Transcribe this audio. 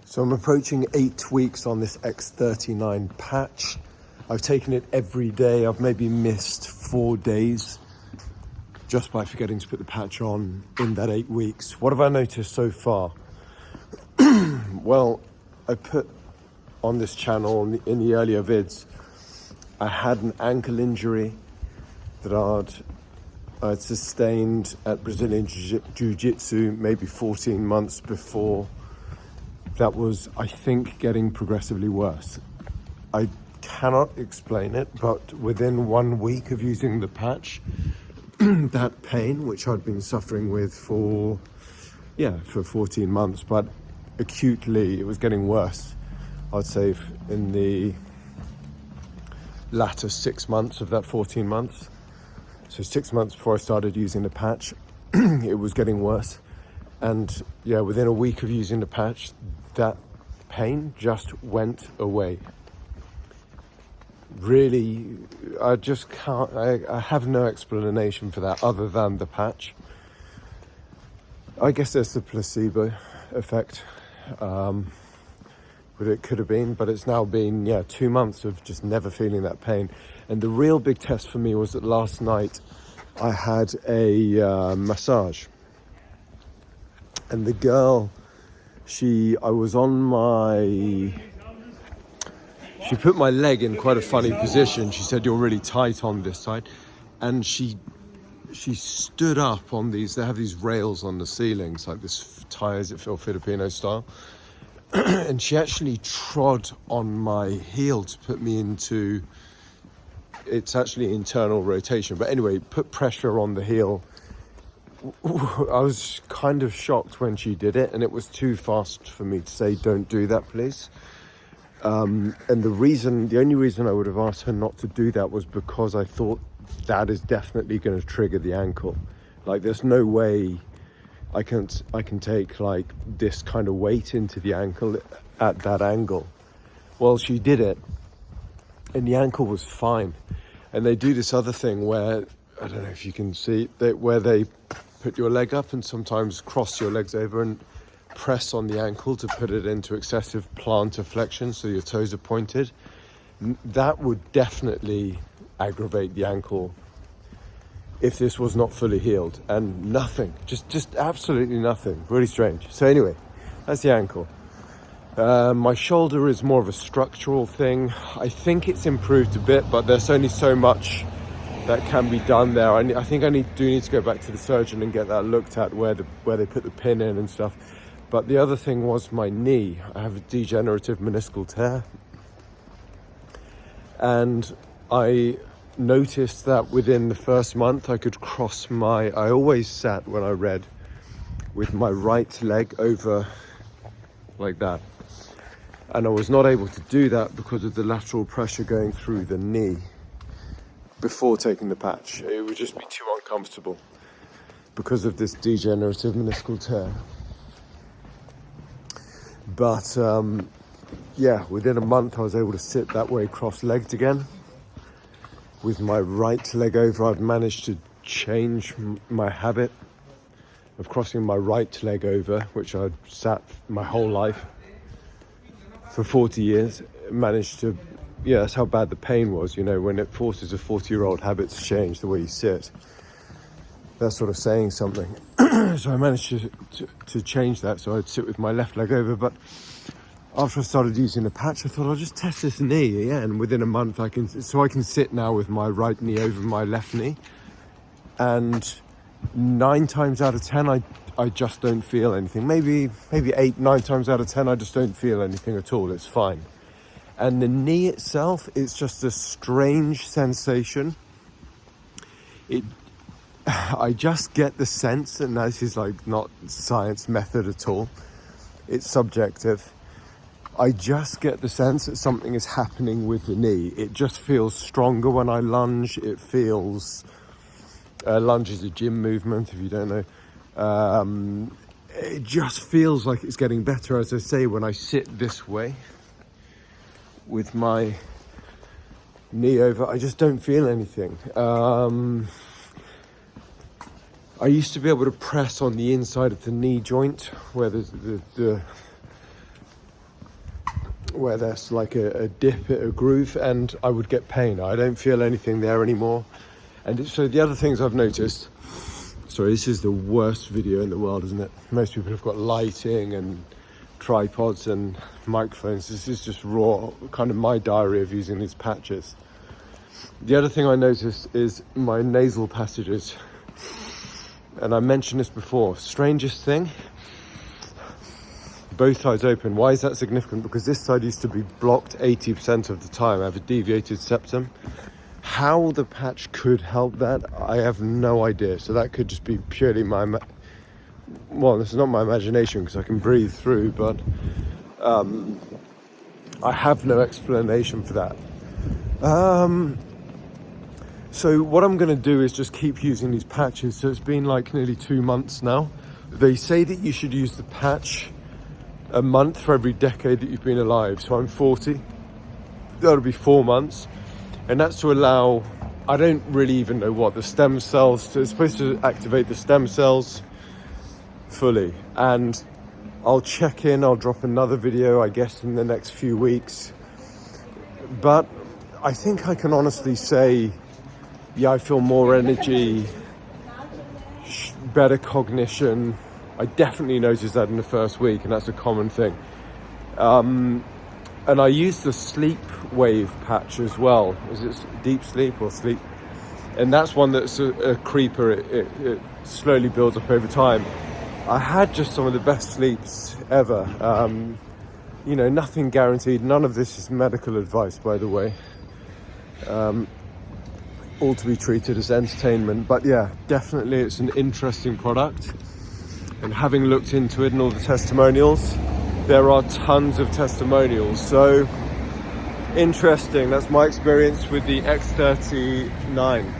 So I'm approaching 8 weeks on this x39 patch. I've taken it every day. I've maybe missed 4 days just by forgetting to put the patch on in that 8 weeks. What have I noticed so far? Well, I put on this channel in the earlier vids, I had an ankle injury that I'd sustained at Brazilian Jiu-Jitsu maybe 14 months before. That was, I think, getting progressively worse. I cannot explain it, but within 1 week of using the patch, that pain, which I'd been suffering with for 14 months, but acutely, it was getting worse. I'd say in the latter 6 months of that 14 months. So 6 months before I started using the patch, it was getting worse. And yeah, within a week of using the patch, that pain just went away. Really, I just can't, I have no explanation for that other than the patch. I guess there's the placebo effect, but it could have been, but it's now been, 2 months of just never feeling that pain. And the real big test for me was that last night I had a massage. And the girl, she put my leg in quite a funny position. She said, "You're really tight on this side." And she stood up on these, they have these rails on the ceilings, like this tires that feel Filipino style. And she actually trod on my heel to put me into, it's actually internal rotation. But anyway, put pressure on the heel. I was kind of shocked when she did it, and it was too fast for me to say, "Don't do that, please." And the only reason I would have asked her not to do that was because I thought that is definitely going to trigger the ankle. Like, there's no way I can take like this kind of weight into the ankle at that angle. Well, she did it, and the ankle was fine. And they do this other thing where, I don't know if you can see, where they put your leg up and sometimes cross your legs over and press on the ankle to put it into excessive plantar flexion so your toes are pointed. That would definitely aggravate the ankle if this was not fully healed. And nothing, just absolutely nothing. Really strange. So anyway, that's the ankle. My shoulder is more of a structural thing. I think it's improved a bit, but there's only so much that can be done there. I think I do need to go back to the surgeon and get that looked at, where they put the pin in and stuff. But the other thing was my knee. I have a degenerative meniscal tear. And I noticed that within the first month I could I always sat when I read with my right leg over like that. And I was not able to do that because of the lateral pressure going through the knee before taking the patch. It would just be too uncomfortable because of this degenerative meniscal tear. But within a month I was able to sit that way cross-legged again. With my right leg over, I've managed to change my habit of crossing my right leg over, which I'd sat my whole life for 40 years. Managed to, that's how bad the pain was, when it forces a 40-year-old habit to change the way you sit. That's sort of saying something. So I managed to change that, so I'd sit with my left leg over. But after I started using the patch, I thought I'll just test this knee, and within a month I can sit now with my right knee over my left knee, and 9 times out of 10 I just don't feel anything. Maybe 8-9 times out of 10 I just don't feel anything at all. It's fine. And the knee itself, it's just a strange sensation. I just get the sense, and this is like not science method at all, it's subjective. I just get the sense that something is happening with the knee. It just feels stronger when I lunge. It feels, lunge is a gym movement, if you don't know. It just feels like it's getting better, as I say, when I sit this way with my knee over. I just don't feel anything. I used to be able to press on the inside of the knee joint where the where there's like a dip, a groove, and I would get pain. I don't feel anything there anymore. And so the other things I've noticed, sorry, this is the worst video in the world, isn't it? Most people have got lighting and tripods and microphones. This is just raw, kind of my diary of using these patches. The other thing I noticed is my nasal passages. And I mentioned this before, strangest thing, both sides open. Why is that significant? Because this side used to be blocked 80% of the time. I have a deviated septum. How the patch could help that, I have no idea. So that could just be purely well, this is not my imagination because I can breathe through, but I have no explanation for that. So what I'm going to do is just keep using these patches. So it's been like nearly 2 months now. They say that you should use the patch a month for every decade that you've been alive. So I'm 40. That'll be 4 months. And that's to allow, I don't really even know what, the stem cells, it's supposed to activate the stem cells fully. And I'll check in, I'll drop another video, I guess, in the next few weeks. But I think I can honestly say, yeah, I feel more energy, better cognition. I definitely noticed that in the first week, and that's a common thing. And I use the sleep wave patch as well. Is it deep sleep or sleep? And that's one that's a creeper. It slowly builds up over time. I had just some of the best sleeps ever. You know, nothing guaranteed. None of this is medical advice, by the way. All to be treated as entertainment. But yeah, definitely it's an interesting product. And having looked into it and all the testimonials, there are tons of testimonials. So interesting. That's my experience with the X39.